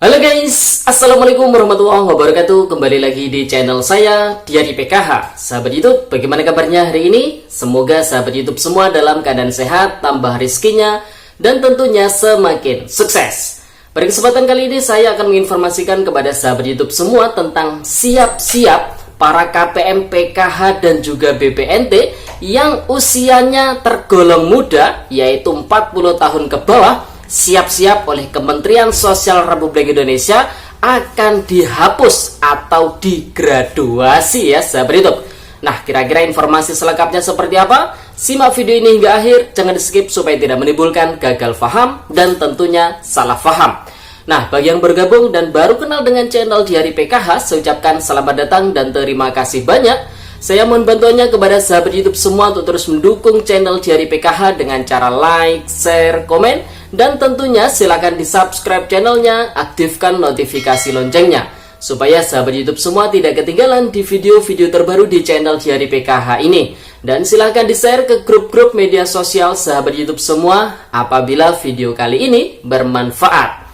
Halo guys, Assalamualaikum warahmatullahi wabarakatuh. Kembali lagi di channel saya, Diari PKH. Sahabat YouTube, bagaimana kabarnya hari ini? Semoga sahabat YouTube semua dalam keadaan sehat, tambah rezekinya, dan tentunya semakin sukses. Pada kesempatan kali ini saya akan menginformasikan kepada sahabat YouTube semua tentang siap-siap para KPM PKH dan juga BPNT yang usianya tergolong muda, yaitu 40 tahun ke bawah, siap-siap oleh Kementerian Sosial Republik Indonesia akan dihapus atau digraduasi ya sahabat YouTube. Nah, kira-kira informasi selengkapnya seperti apa? Simak video ini hingga akhir, jangan di skip supaya tidak menimbulkan gagal paham dan tentunya salah paham. Nah, bagi yang bergabung dan baru kenal dengan channel Diari PKH, saya ucapkan selamat datang dan terima kasih banyak. Saya mohon bantuannya kepada sahabat YouTube semua untuk terus mendukung channel Diari PKH dengan cara like, share, komen, dan tentunya silakan di subscribe channelnya, aktifkan notifikasi loncengnya supaya sahabat YouTube semua tidak ketinggalan di video-video terbaru di channel Diari PKH ini. Dan silakan di share ke grup-grup media sosial sahabat YouTube semua apabila video kali ini bermanfaat.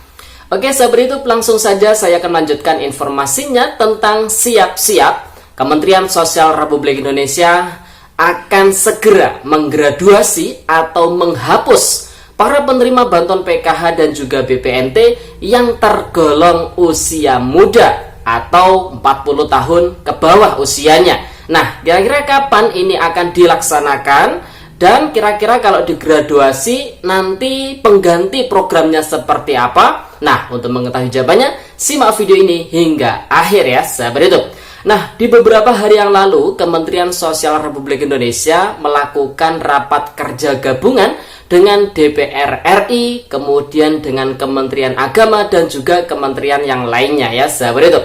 Oke sahabat YouTube, langsung saja saya akan lanjutkan informasinya tentang siap-siap Kementerian Sosial Republik Indonesia akan segera menggraduasi atau menghapus para penerima bantuan PKH dan juga BPNT yang tergolong usia muda atau 40 tahun ke bawah usianya. Nah, kira-kira kapan ini akan dilaksanakan? Dan kira-kira kalau digraduasi nanti pengganti programnya seperti apa? Nah, untuk mengetahui jawabannya, simak video ini hingga akhir ya sahabat YouTube. Nah, di beberapa hari yang lalu, Kementerian Sosial Republik Indonesia melakukan rapat kerja gabungan dengan DPR RI, kemudian dengan Kementerian Agama dan juga kementerian yang lainnya ya sahabat itu.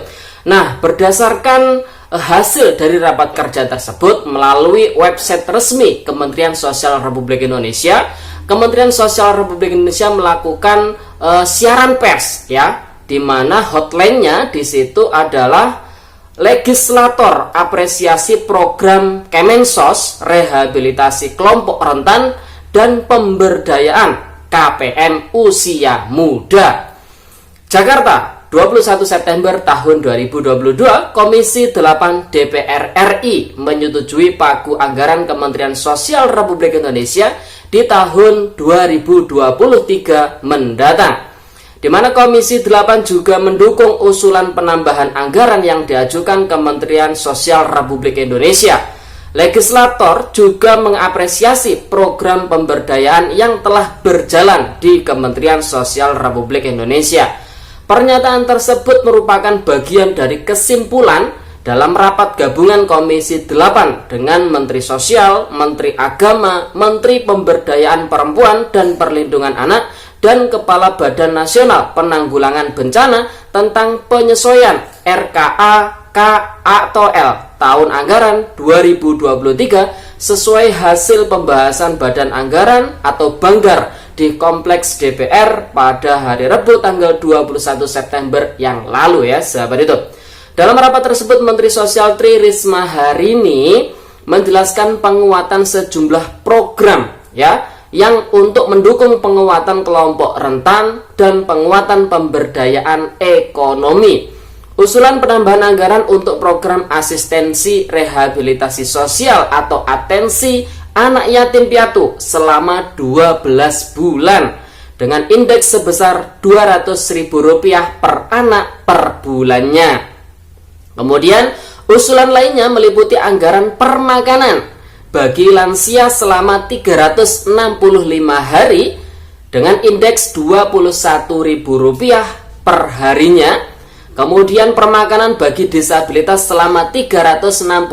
Nah, berdasarkan hasil dari rapat kerja tersebut melalui website resmi Kementerian Sosial Republik Indonesia, Kementerian Sosial Republik Indonesia melakukan siaran pers ya, di mana hotline-nya di situ adalah Legislator apresiasi program Kemensos rehabilitasi kelompok rentan dan pemberdayaan KPM usia muda. Jakarta, 21 September tahun 2022, Komisi 8 DPR RI menyetujui pagu anggaran Kementerian Sosial Republik Indonesia di tahun 2023 mendatang, di mana Komisi 8 juga mendukung usulan penambahan anggaran yang diajukan Kementerian Sosial Republik Indonesia. Legislator juga mengapresiasi program pemberdayaan yang telah berjalan di Kementerian Sosial Republik Indonesia. Pernyataan tersebut merupakan bagian dari kesimpulan dalam rapat gabungan Komisi 8 dengan Menteri Sosial, Menteri Agama, Menteri Pemberdayaan Perempuan dan Perlindungan Anak, dan Kepala Badan Nasional Penanggulangan Bencana tentang penyesuaian RKA KATL tahun anggaran 2023 sesuai hasil pembahasan Badan Anggaran atau Banggar di Kompleks DPR pada hari Rabu tanggal 21 September yang lalu ya sahabat itu. Dalam rapat tersebut Menteri Sosial Tri Risma hari ini menjelaskan penguatan sejumlah program ya yang untuk mendukung penguatan kelompok rentan dan penguatan pemberdayaan ekonomi. Usulan penambahan anggaran untuk program asistensi rehabilitasi sosial atau atensi anak yatim piatu selama 12 bulan dengan indeks sebesar Rp200.000 per anak per bulannya. Kemudian usulan lainnya meliputi anggaran permakanan bagi lansia selama 365 hari dengan indeks Rp21.000 per harinya. Kemudian permakanan bagi disabilitas selama 365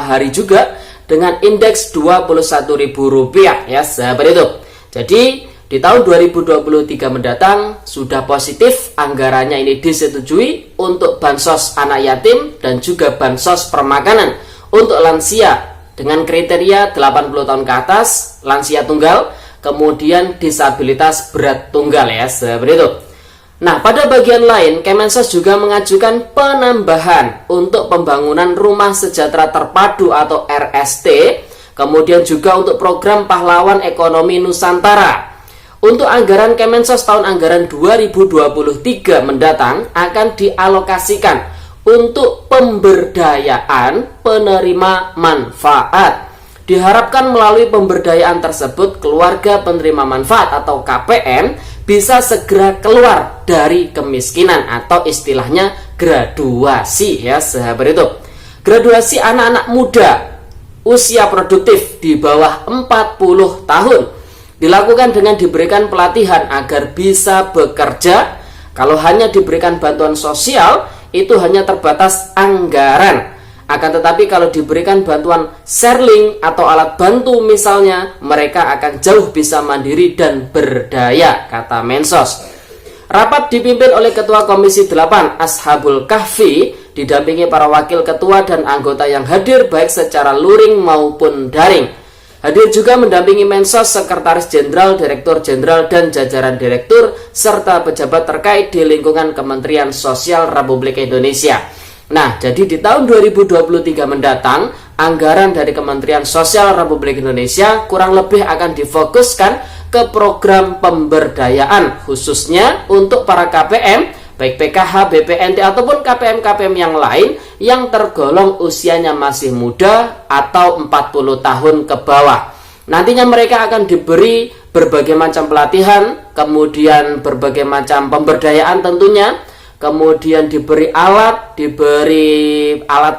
hari juga dengan indeks Rp21.000 ya sahabat itu. Jadi di tahun 2023 mendatang sudah positif anggarannya ini disetujui untuk bansos anak yatim dan juga bansos permakanan untuk lansia dengan kriteria 80 tahun ke atas, lansia tunggal, kemudian disabilitas berat tunggal ya sahabat itu. Nah, pada bagian lain, Kemensos juga mengajukan penambahan untuk pembangunan rumah sejahtera terpadu atau RST, kemudian juga untuk program pahlawan ekonomi Nusantara. Untuk anggaran Kemensos tahun anggaran 2023 mendatang akan dialokasikan untuk pemberdayaan penerima manfaat. Diharapkan melalui pemberdayaan tersebut, keluarga penerima manfaat atau KPM bisa segera keluar dari kemiskinan atau istilahnya graduasi ya sahabat YouTube. Graduasi anak-anak muda usia produktif di bawah 40 tahun dilakukan dengan diberikan pelatihan agar bisa bekerja. Kalau hanya diberikan bantuan sosial, itu hanya terbatas anggaran. Akan tetapi kalau diberikan bantuan Serling atau alat bantu misalnya, mereka akan jauh bisa mandiri dan berdaya, kata Mensos. Rapat dipimpin oleh Ketua Komisi 8 Ashabul Kahfi, didampingi para wakil ketua dan anggota yang hadir baik secara luring maupun daring. Hadir juga mendampingi Mensos, Sekretaris Jenderal, Direktur Jenderal, dan jajaran direktur, serta pejabat terkait di lingkungan Kementerian Sosial Republik Indonesia. Nah, jadi di tahun 2023 mendatang, anggaran dari Kementerian Sosial Republik Indonesia kurang lebih akan difokuskan ke program pemberdayaan, khususnya untuk para KPM, baik PKH, BPNT, ataupun KPM-KPM yang lain yang tergolong usianya masih muda atau 40 tahun ke bawah. Nantinya mereka akan diberi berbagai macam pelatihan, kemudian berbagai macam pemberdayaan tentunya, kemudian diberi alat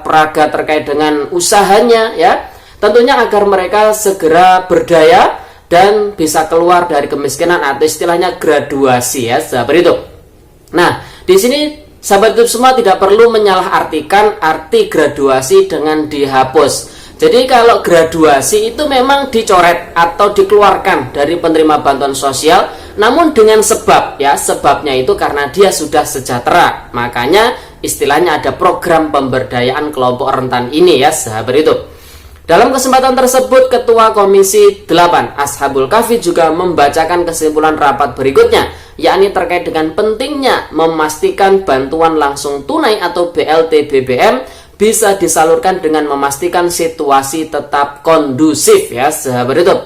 peraga terkait dengan usahanya ya. Tentunya agar mereka segera berdaya dan bisa keluar dari kemiskinan atau istilahnya graduasi ya, sahabat itu. Nah, di sini sahabat YouTube semua tidak perlu menyalahartikan arti graduasi dengan dihapus. Jadi kalau graduasi itu memang dicoret atau dikeluarkan dari penerima bantuan sosial, namun dengan sebab ya, sebabnya itu karena dia sudah sejahtera. Makanya istilahnya ada program pemberdayaan kelompok rentan ini ya, sahabat itu. Dalam kesempatan tersebut, Ketua Komisi 8 Ashabul Kahfi juga membacakan kesimpulan rapat berikutnya, yakni terkait dengan pentingnya memastikan bantuan langsung tunai atau BLT BBM bisa disalurkan dengan memastikan situasi tetap kondusif ya sahabat YouTube.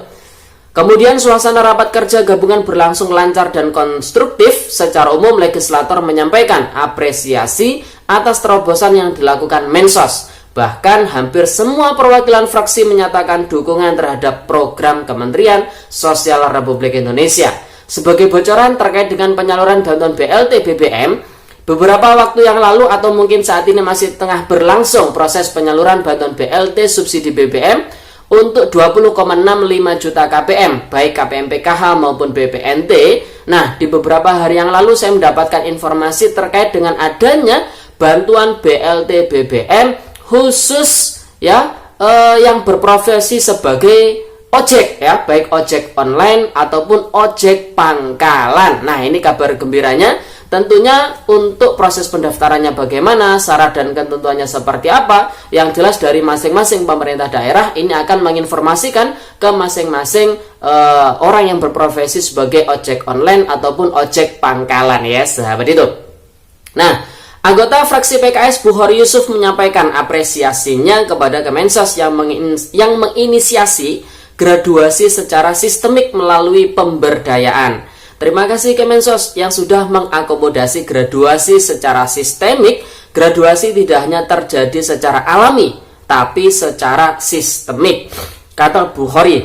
Kemudian suasana rapat kerja gabungan berlangsung lancar dan konstruktif. Secara umum legislator menyampaikan apresiasi atas terobosan yang dilakukan Mensos. Bahkan hampir semua perwakilan fraksi menyatakan dukungan terhadap program Kementerian Sosial Republik Indonesia. Sebagai bocoran terkait dengan penyaluran bantuan BLT BBM, beberapa waktu yang lalu atau mungkin saat ini masih tengah berlangsung proses penyaluran bantuan BLT subsidi BBM untuk 20,65 juta KPM, baik KPM PKH maupun BPNT. Nah, di beberapa hari yang lalu saya mendapatkan informasi terkait dengan adanya bantuan BLT BBM khusus ya yang berprofesi sebagai ojek ya, baik ojek online ataupun ojek pangkalan. Nah, ini kabar gembiranya. Tentunya untuk proses pendaftarannya bagaimana, syarat dan ketentuannya seperti apa, yang jelas dari masing-masing pemerintah daerah ini akan menginformasikan ke masing-masing orang yang berprofesi sebagai ojek online ataupun ojek pangkalan ya sahabat itu. Nah, anggota fraksi PKS Bukhari Yusuf menyampaikan apresiasinya kepada Kemensos yang menginisiasi graduasi secara sistemik melalui pemberdayaan. Terima kasih Kemensos yang sudah mengakomodasi graduasi secara sistemik. Graduasi tidak hanya terjadi secara alami, tapi secara sistemik, kata Bukhari.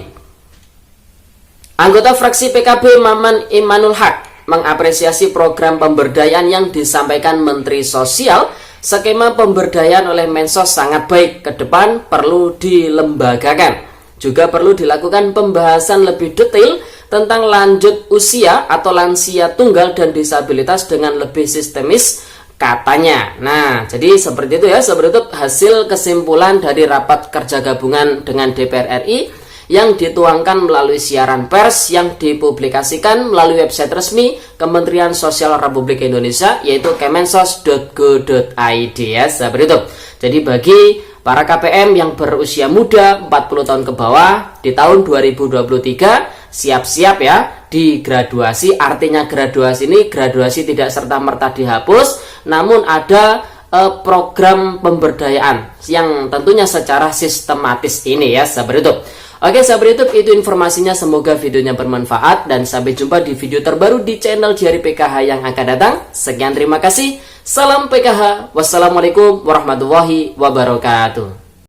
Anggota fraksi PKB Maman Imanul Haq mengapresiasi program pemberdayaan yang disampaikan Menteri Sosial. Skema pemberdayaan oleh Mensos sangat baik, ke depan perlu dilembagakan. Juga perlu dilakukan pembahasan lebih detail tentang lanjut usia atau lansia tunggal dan disabilitas dengan lebih sistemis, katanya. Nah, jadi seperti itu ya, seperti itu hasil kesimpulan dari rapat kerja gabungan dengan DPR RI yang dituangkan melalui siaran pers yang dipublikasikan melalui website resmi Kementerian Sosial Republik Indonesia, yaitu kemensos.go.id ya, seperti itu. Jadi bagi para KPM yang berusia muda 40 tahun ke bawah di tahun 2023 siap-siap ya digraduasi. Artinya graduasi ini graduasi tidak serta-merta dihapus, namun ada program pemberdayaan yang tentunya secara sistematis ini ya, seperti itu. Oke sahabat YouTube, itu informasinya, semoga videonya bermanfaat dan sampai jumpa di video terbaru di channel Diari PKH yang akan datang. Sekian, terima kasih. Salam PKH. Wassalamualaikum warahmatullahi wabarakatuh.